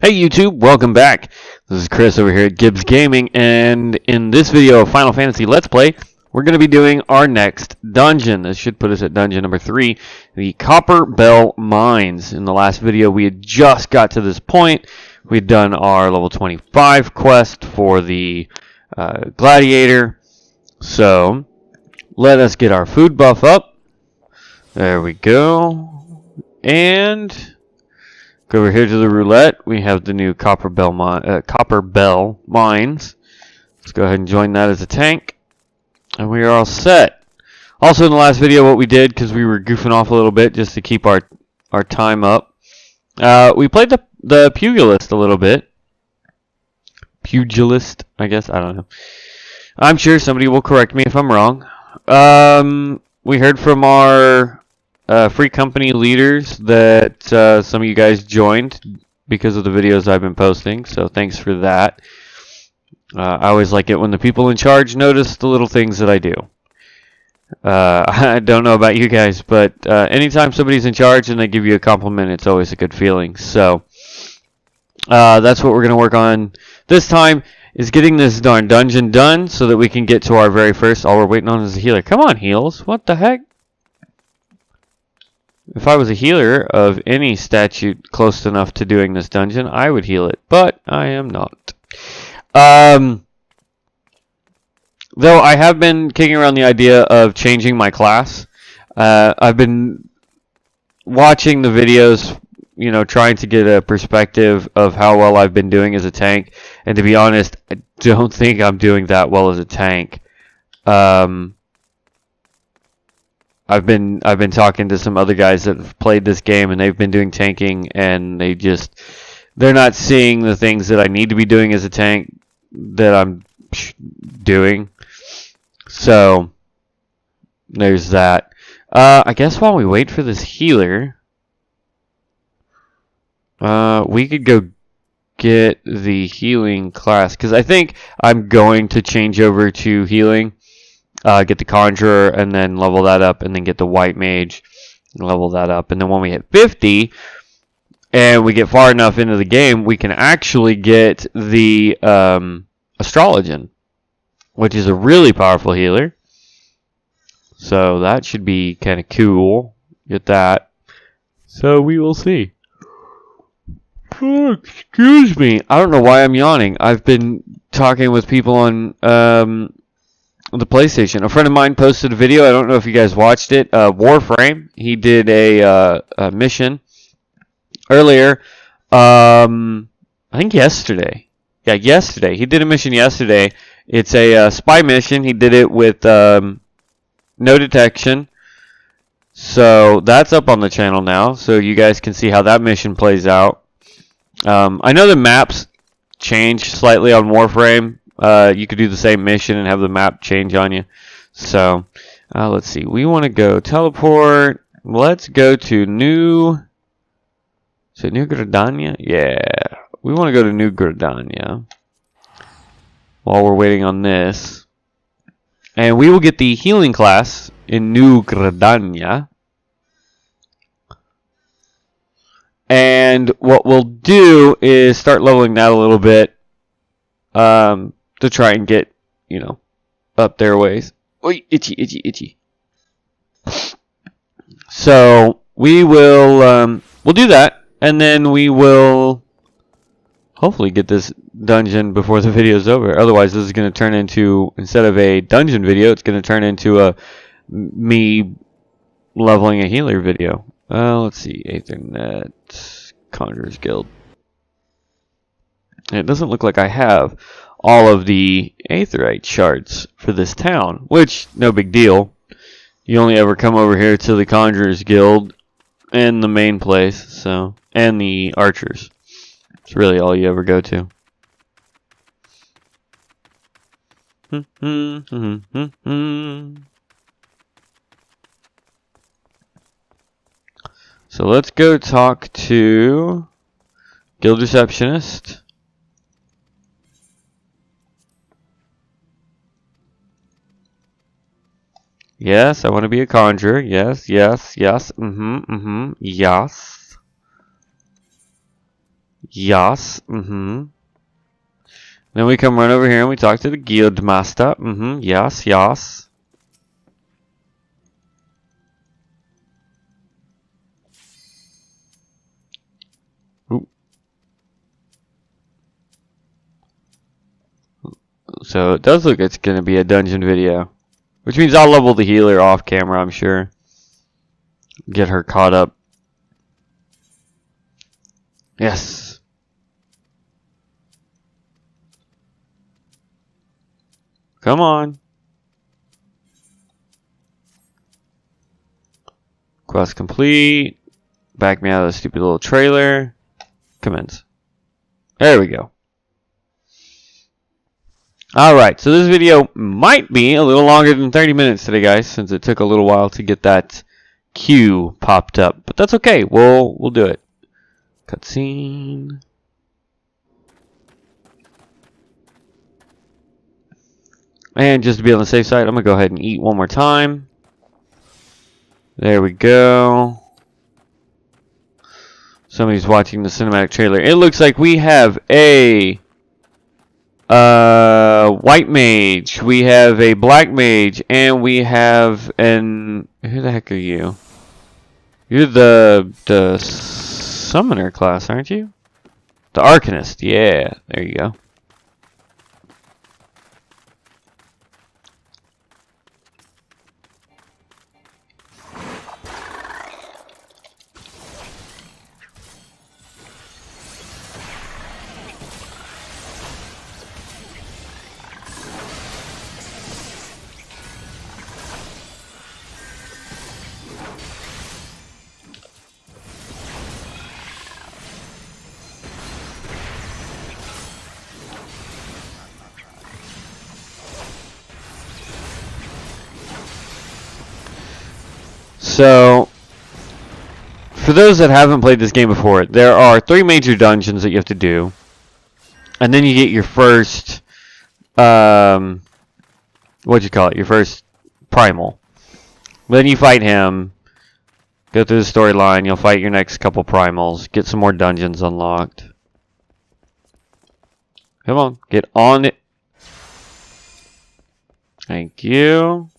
Hey YouTube, welcome back. This is Chris over here at Gibbs Gaming, and in this video of Final Fantasy Let's Play, we're going to be doing our next dungeon. This should put us at dungeon number 3, the Copper Bell Mines. In the last video, we had just got to this point. We'd done our level 25 quest for the Gladiator. So, let us get our food buff up. There we go. And go over here to the roulette. We have the new Copper Bell Mines. Let's go ahead and join that as a tank. And we are all set. Also in the last video, what we did, because we were goofing off a little bit just to keep our time up, we played the Pugilist a little bit. Pugilist, I guess. I don't know. I'm sure somebody will correct me if I'm wrong. We heard from our free company leaders that some of you guys joined because of the videos I've been posting, so thanks for that. I always like it when the people in charge notice the little things that I do. I don't know about you guys, but anytime somebody's in charge and they give you a compliment, it's always a good feeling. So that's what we're going to work on this time, is getting this darn dungeon done so that we can get to our very first. All we're waiting on is a healer. Come on, heals. What the heck? If I was a healer of any statute close enough to doing this dungeon, I would heal it, but I am not. Though I have been kicking around the idea of changing my class. I've been watching the videos, you know, trying to get a perspective of how well I've been doing as a tank, and to be honest, I don't think I'm doing that well as a tank. I've been talking to some other guys that have played this game, and they've been doing tanking, and they're not seeing the things that I need to be doing as a tank that I'm doing. So there's that. I guess while we wait for this healer, we could go get the healing class, because I think I'm going to change over to healing. Get the Conjurer, and then level that up, and then get the White Mage, and level that up. And then when we hit 50, and we get far enough into the game, we can actually get the Astrologian, which is a really powerful healer. So that should be kind of cool. Get that. So we will see. Oh, excuse me. I don't know why I'm yawning. I've been talking with people on the PlayStation. A friend of mine posted a video. I don't know if you guys watched it. Warframe. He did a mission earlier. I think yesterday. Yeah, yesterday. He did a mission yesterday. It's a spy mission. He did it with no detection. So that's up on the channel now. So you guys can see how that mission plays out. I know the maps change slightly on Warframe. You could do the same mission and have the map change on you. So, let's see. We want to go teleport. Let's go to New... Is it New Gradania? Yeah. We want to go to New Gradania while we're waiting on this. And we will get the healing class in New Gradania. And what we'll do is start leveling that a little bit. To try and get, you know, up their ways. Oy, itchy, itchy, itchy. So we will, we'll do that, and then we will hopefully get this dungeon before the video is over. Otherwise, this is going to turn into, instead of a dungeon video, it's going to turn into a me leveling a healer video. Let's see, Aethernet, Conjurer's Guild. It doesn't look like I have all of the Aetherite shards for this town, which, no big deal. You only ever come over here to the Conjurer's Guild and the main place, so, and the Archers. It's really all you ever go to. So let's go talk to Guild Receptionist. Yes, I want to be a conjurer. Yes, yes, yes. Yes. Yas. Then we come run over here and we talk to the guild master. Yes, yes. Ooh. So it does look it's going to be a dungeon video. Which means I'll level the healer off camera, I'm sure. Get her caught up. Yes. Come on. Quest complete. Back me out of the stupid little trailer. Commence. There we go. Alright, so this video might be a little longer than 30 minutes today, guys, since it took a little while to get that queue popped up. But that's okay. We'll do it. Cutscene. And just to be on the safe side, I'm going to go ahead and eat one more time. There we go. Somebody's watching the cinematic trailer. It looks like we have a white mage, we have a black mage, and we have an... Who the heck are you? You're the summoner class, aren't you? The Arcanist, yeah. There you go. So, for those that haven't played this game before, there are 3 major dungeons that you have to do. And then you get your first, what'd you call it? Your first primal. Then you fight him, go through the storyline, you'll fight your next couple primals, get some more dungeons unlocked. Come on, get on it. Thank you.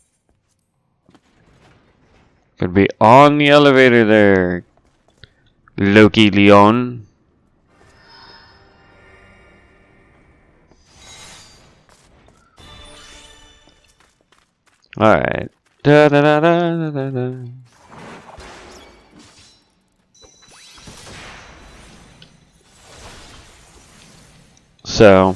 Could be on the elevator there, Loki Leon. Alright. Da da da da da da. So,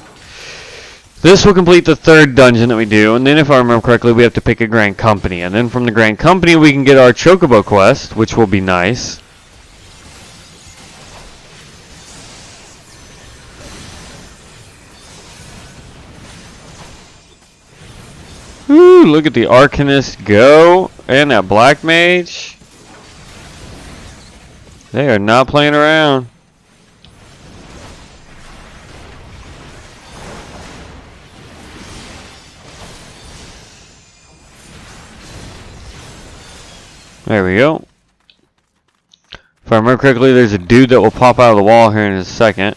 this will complete the 3rd dungeon that we do, and then if I remember correctly, we have to pick a Grand Company. And then from the Grand Company, we can get our Chocobo quest, which will be nice. Ooh, look at the Arcanist go, and that Black Mage. They are not playing around. There we go. If I remember correctly, there's a dude that will pop out of the wall here in a second.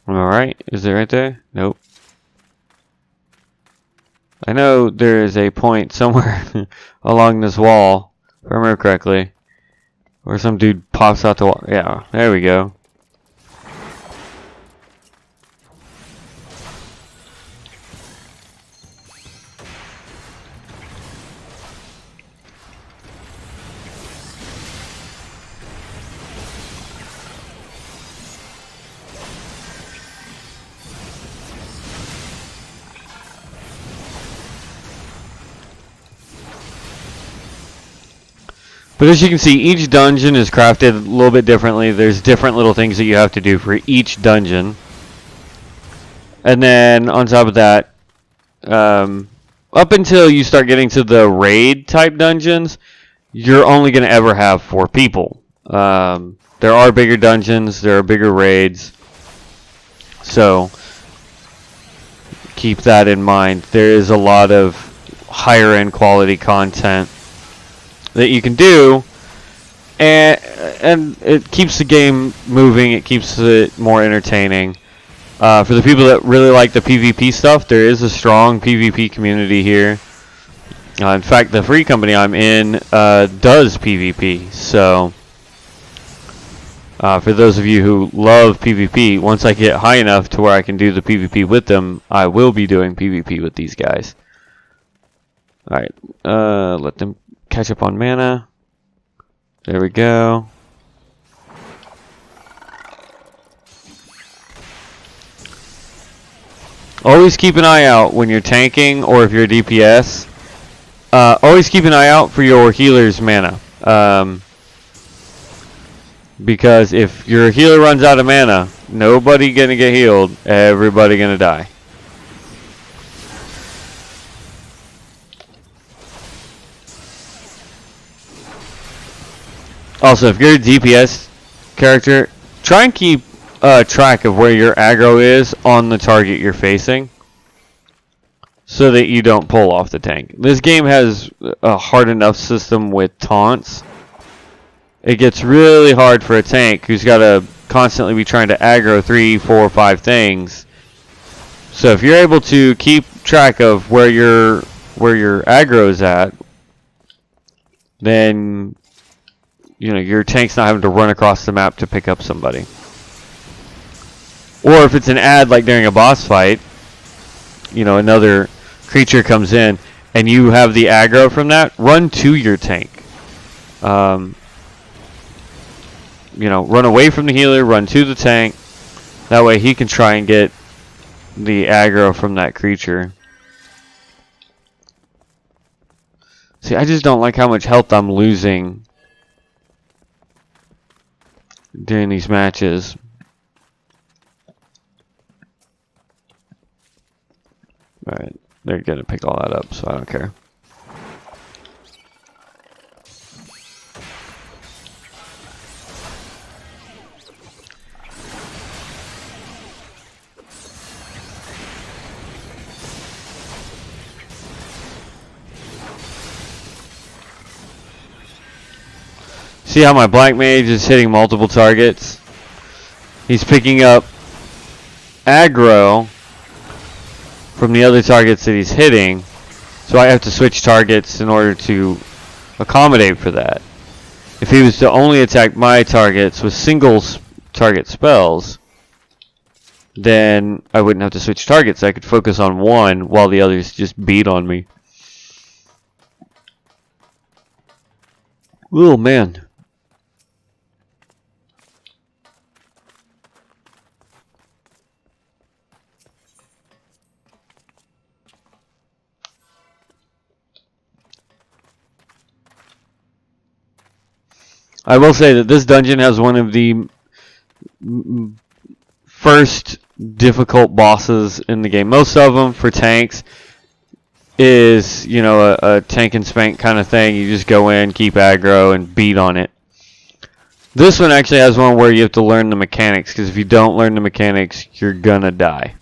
Alright, is it right there? Nope. I know there is a point somewhere along this wall, if I remember correctly, where some dude pops out the wall. Yeah, there we go. But as you can see, each dungeon is crafted a little bit differently. There's different little things that you have to do for each dungeon. And then on top of that, up until you start getting to the raid type dungeons, you're only going to ever have 4 people. There are bigger dungeons, there are bigger raids, so keep that in mind. There is a lot of higher end quality content that you can do, and it keeps the game moving, it keeps it more entertaining. For the people that really like the PvP stuff, there is a strong PvP community here. In fact, the free company I'm in does PvP, so for those of you who love PvP, once I get high enough to where I can do the PvP with them, I will be doing PvP with these guys. Alright, let them catch up on mana. There we go. Always keep an eye out when you're tanking, or if you're a DPS. Always keep an eye out for your healer's mana. Because if your healer runs out of mana, nobody gonna get healed, everybody gonna die. Also, if you're a DPS character, try and keep track of where your aggro is on the target you're facing, so that you don't pull off the tank. This game has a hard enough system with taunts. It gets really hard for a tank who's got to constantly be trying to aggro 3, 4, 5 things. So if you're able to keep track of where your aggro is at, then your tank's not having to run across the map to pick up somebody. Or if it's an ad like during a boss fight, another creature comes in and you have the aggro from that, run to your tank. Run away from the healer, run to the tank. That way he can try and get the aggro from that creature. See, I just don't like how much health I'm losing during these matches. Alright, they're gonna pick all that up, so I don't care. See how my black mage is hitting multiple targets? He's picking up aggro from the other targets that he's hitting, so I have to switch targets in order to accommodate for that. If he was to only attack my targets with single target spells, then I wouldn't have to switch targets. I could focus on one while the others just beat on me. Oh man. I will say that this dungeon has one of the first difficult bosses in the game. Most of them for tanks is, a tank and spank kind of thing. You just go in, keep aggro, and beat on it. This one actually has one where you have to learn the mechanics, because if you don't learn the mechanics, you're gonna die.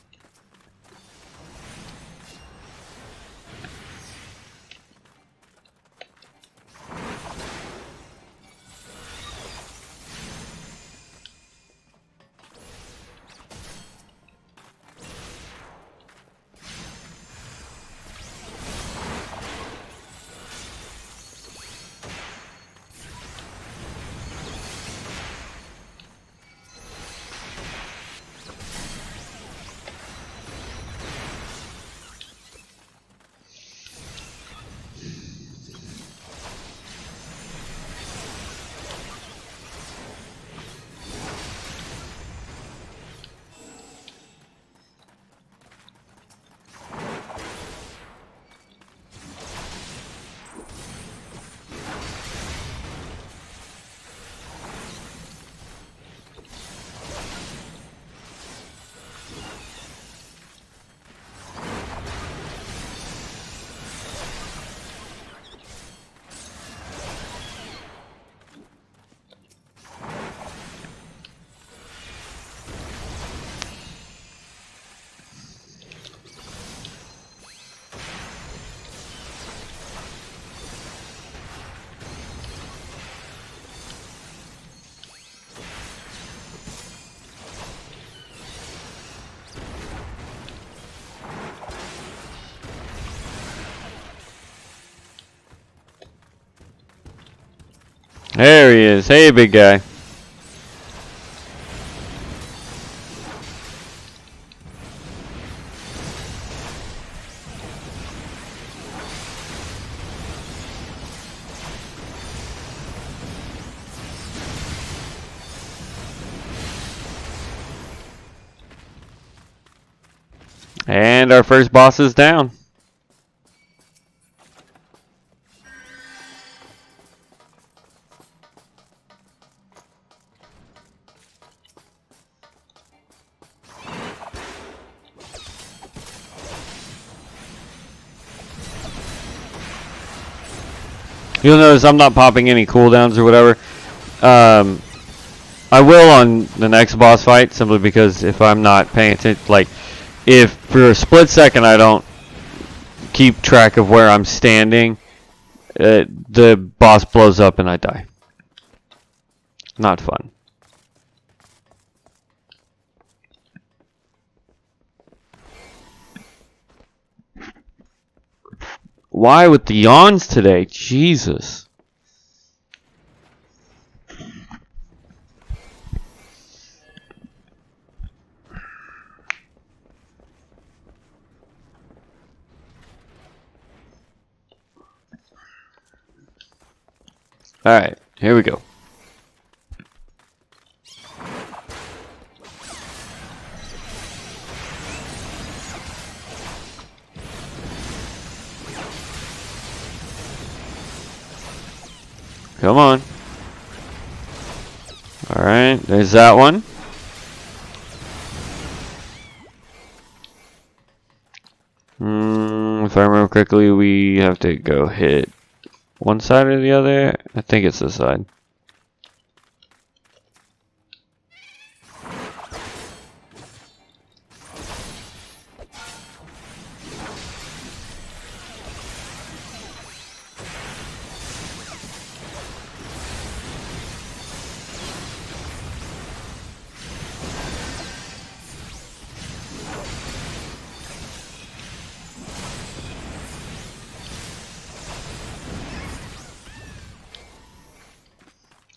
There he is. Hey, big guy. And our first boss is down. You'll notice I'm not popping any cooldowns or whatever. I will on the next boss fight, simply because if I'm not paying attention, like, if for a split second I don't keep track of where I'm standing, the boss blows up and I die. Not fun. Why with the yawns today? Jesus. Alright, here we go. Come on. Alright, there's that one. If I remember correctly, we have to go hit one side or the other. I think it's this side.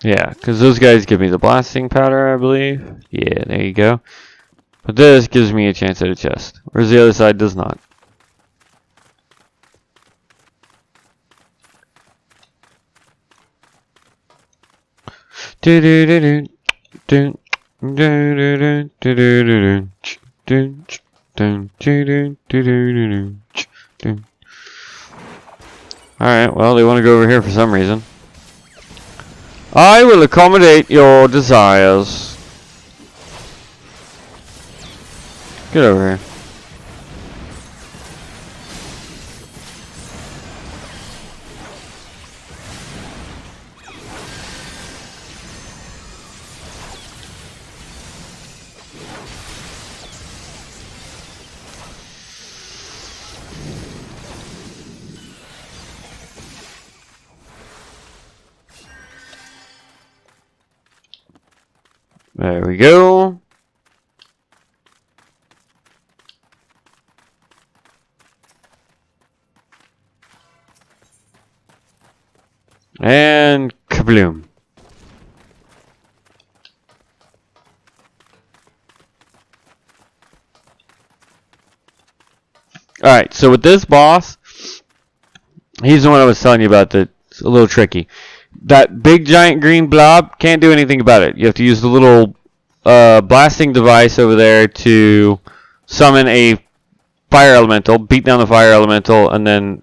Yeah, because those guys give me the blasting powder, I believe. Yeah, there you go. But this gives me a chance at a chest, whereas the other side does not. Alright, well, they want to go over here for some reason. I will accommodate your desires. Get over here. There we go. And kabloom. Alright, so with this boss, he's the one I was telling you about that's a little tricky. That big giant green blob, can't do anything about it. You have to use the little blasting device over there to summon a fire elemental, beat down the fire elemental, and then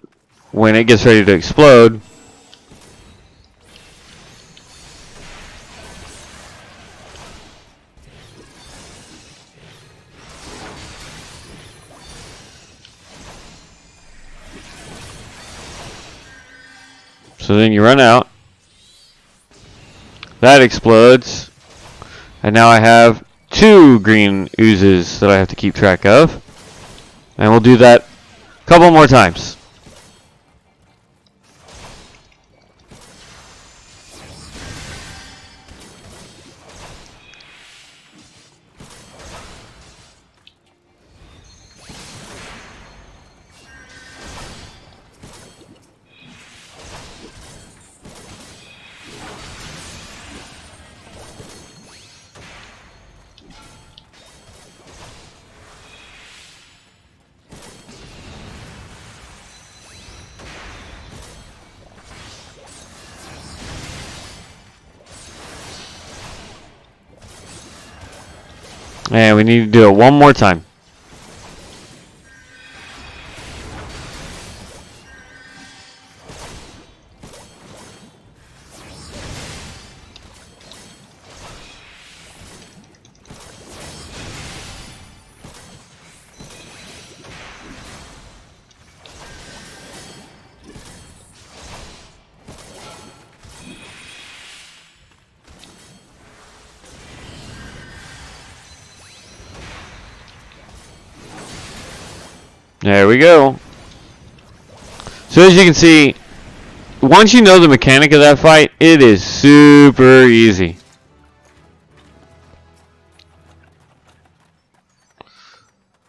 when it gets ready to explode, so then you run out. That explodes. And now I have 2 green oozes that I have to keep track of. And we'll do that a couple more times. And we need to do it one more time. There we go. So as you can see, once you know the mechanic of that fight, it is super easy.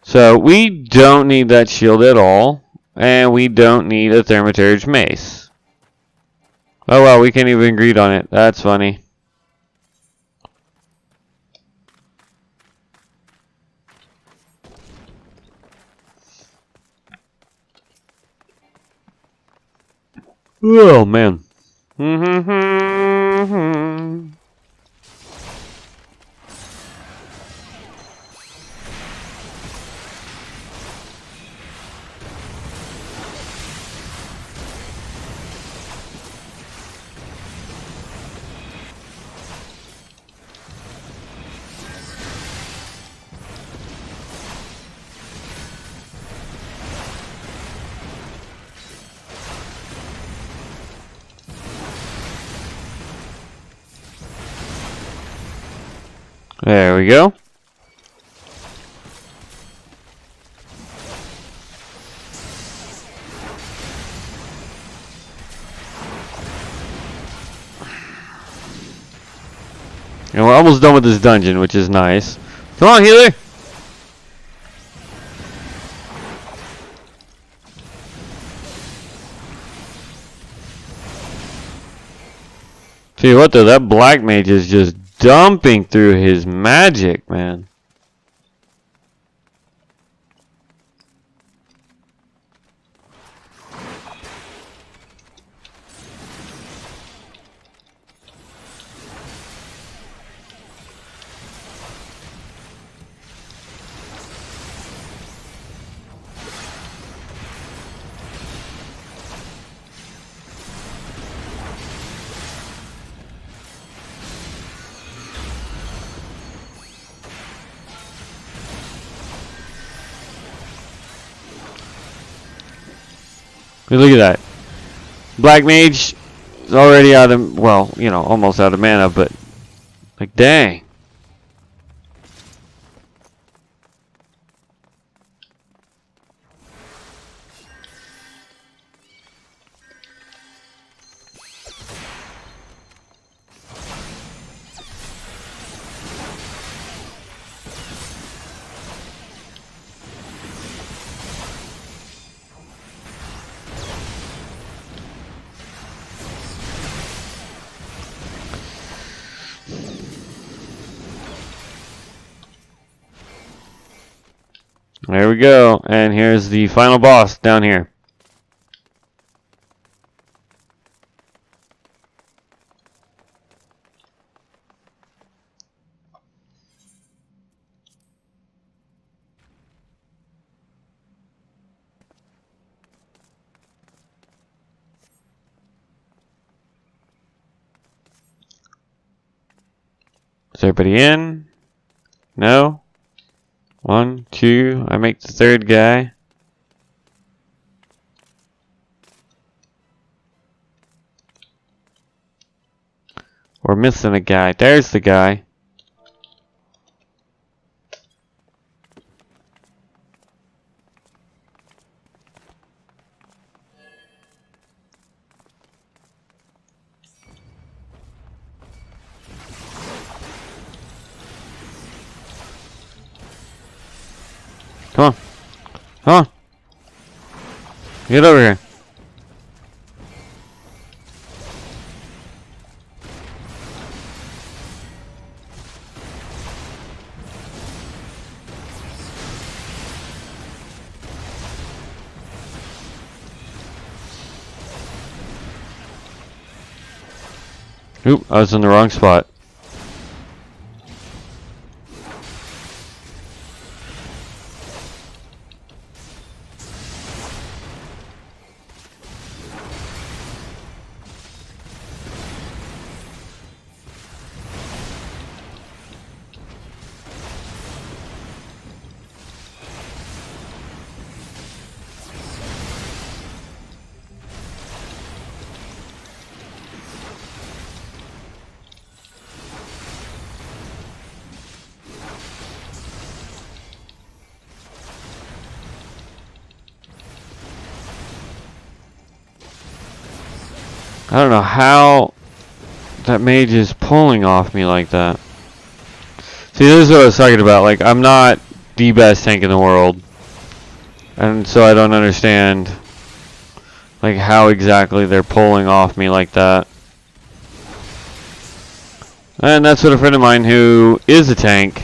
So we don't need that shield at all, and we don't need a Thermaturge mace. Oh well, we can't even greed on it. That's funny. Oh man. There we go. And we're almost done with this dungeon, which is nice. Come on, healer! See what though, that black mage is just dumping through his magic, man. Look at that. Black mage is already out of, well, you know, almost out of mana, but like dang. There we go, and here's the final boss down here. Is everybody in? No? 1, 2, I make the third guy. We're missing a guy. There's the guy. Come on. Come on. Get over here. Oop, I was in the wrong spot. I don't know how that mage is pulling off me like that. See, this is what I was talking about. Like, I'm not the best tank in the world. And so I don't understand, like, how exactly they're pulling off me like that. And that's what a friend of mine who is a tank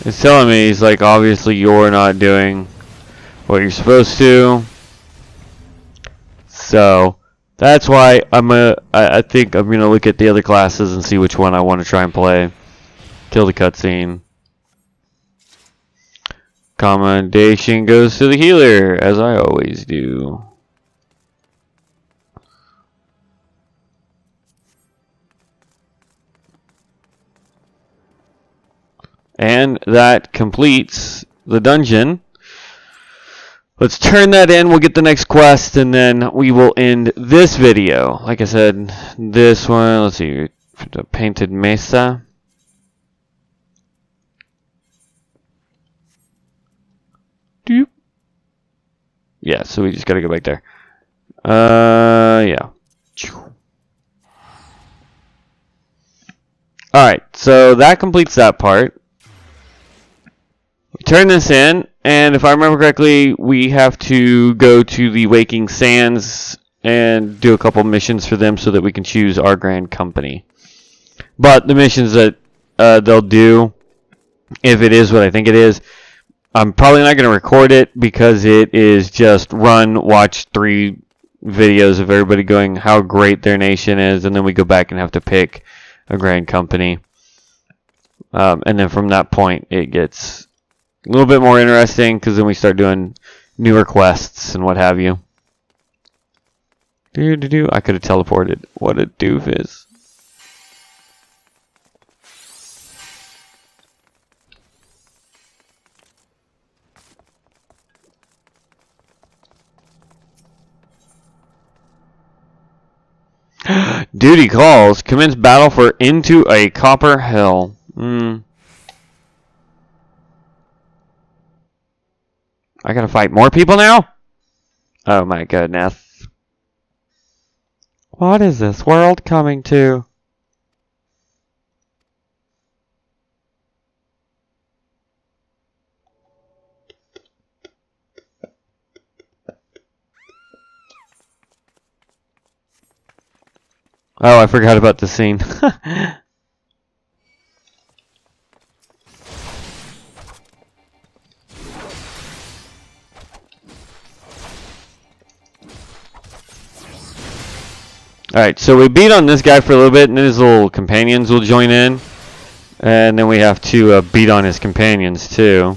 is telling me. He's like, obviously you're not doing what you're supposed to. So that's why I think I'm gonna look at the other classes and see which one I want to try and play. Kill the cutscene. Commendation goes to the healer, as I always do. And that completes the dungeon. Let's turn that in. We'll get the next quest, and then we will end this video. Like I said, this one, let's see, the Painted Mesa. Doop. Yeah, so we just gotta go back there. Yeah. Alright, so that completes that part. Turn this in, and if I remember correctly, we have to go to the Waking Sands and do a couple missions for them so that we can choose our grand company. But the missions that they'll do, if it is what I think it is, I'm probably not going to record it because it is just run, watch 3 videos of everybody going how great their nation is, and then we go back and have to pick a grand company. And then from that point, it gets a little bit more interesting because then we start doing newer quests and what have you. I could have teleported. What a doofus. Duty calls. Commence battle for Into a Copper Hell. I gotta fight more people now? Oh my goodness. What is this world coming to? Oh, I forgot about the scene. Alright, so we beat on this guy for a little bit, and then his little companions will join in. And then we have to beat on his companions, too.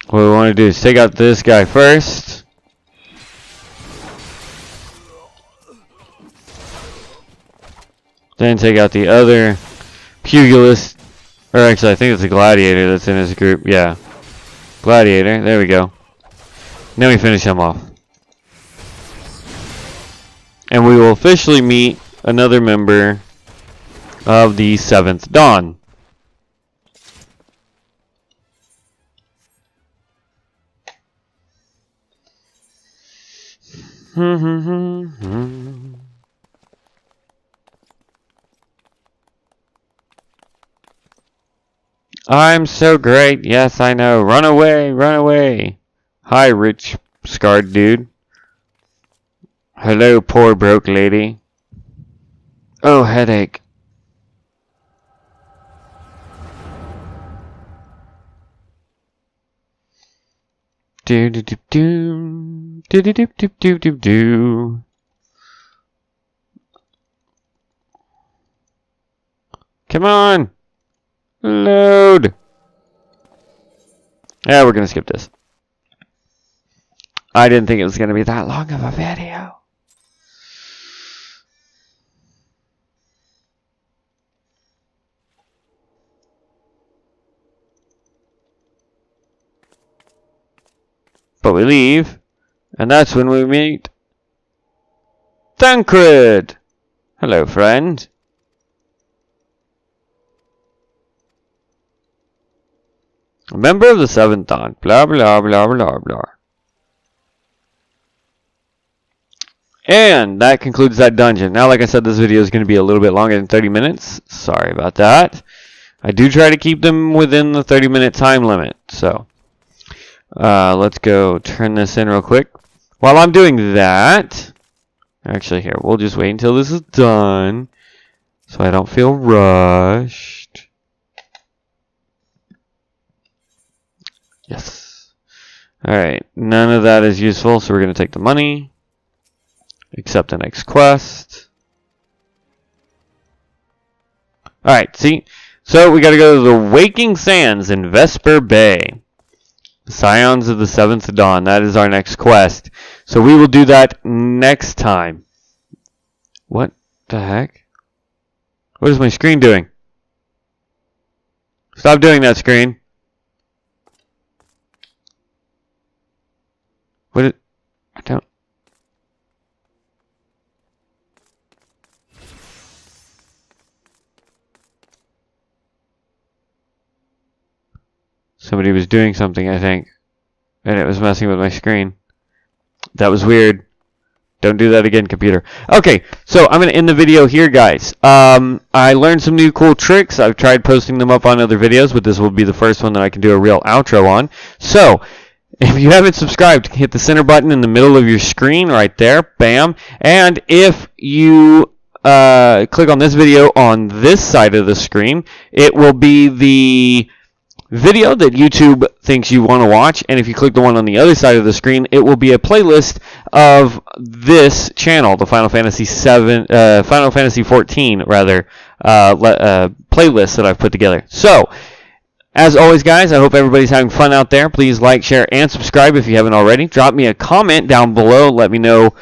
What we want to do is take out this guy first. Then take out the other pugilist. Or actually, I think it's a gladiator that's in his group. Yeah. Gladiator. There we go. Then we finish him off. And we will officially meet another member of the 7th Dawn. I'm so great. Yes, I know. Run away, run away. Hi, rich, scarred dude. Hello, poor broke lady. Oh, headache. Do do do do do do do do do do do. Come on, load. Yeah, we're gonna skip this. I didn't think it was gonna be that long of a video. But we leave, and that's when we meet Tancred. Hello, friend. A member of the Seventh Dawn. Blah, blah, blah, blah, blah. And that concludes that dungeon. Now, like I said, this video is going to be a little bit longer than 30 minutes. Sorry about that. I do try to keep them within the 30-minute time limit. So, let's go turn this in real quick. While I'm doing that, actually, here, we'll just wait until this is done so I don't feel rushed. Yes. Alright, none of that is useful, so we're going to take the money. Accept the next quest. Alright, see? So we gotta go to the Waking Sands in Vesper Bay. Scions of the Seventh Dawn. That is our next quest. So we will do that next time. What the heck? What is my screen doing? Stop doing that, screen. I don't... Somebody was doing something, I think, and it was messing with my screen. That was weird. Don't do that again, computer. Okay, so I'm going to end the video here, guys. I learned some new cool tricks. I've tried posting them up on other videos, but this will be the first one that I can do a real outro on. So, if you haven't subscribed, hit the center button in the middle of your screen right there. Bam. And if you click on this video on this side of the screen, it will be the video that YouTube thinks you want to watch, and if you click the one on the other side of the screen, it will be a playlist of this channel, the Final Fantasy 14 rather, playlist that I've put together. So, as always, guys, I hope everybody's having fun out there. Please like, share, and subscribe if you haven't already. Drop me a comment down below. Let me know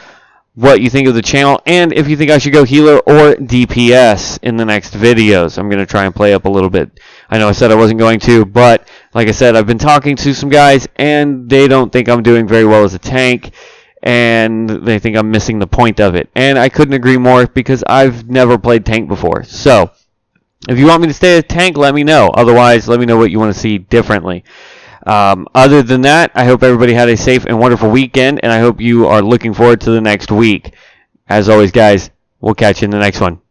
what you think of the channel, and if you think I should go healer or DPS in the next videos. I'm going to try and play up a little bit. I know I said I wasn't going to, but like I said, I've been talking to some guys, and they don't think I'm doing very well as a tank, and they think I'm missing the point of it. And I couldn't agree more, because I've never played tank before. So, if you want me to stay a tank, let me know. Otherwise, let me know what you want to see differently. Other than that, I hope everybody had a safe and wonderful weekend, and I hope you are looking forward to the next week. As always, guys, we'll catch you in the next one.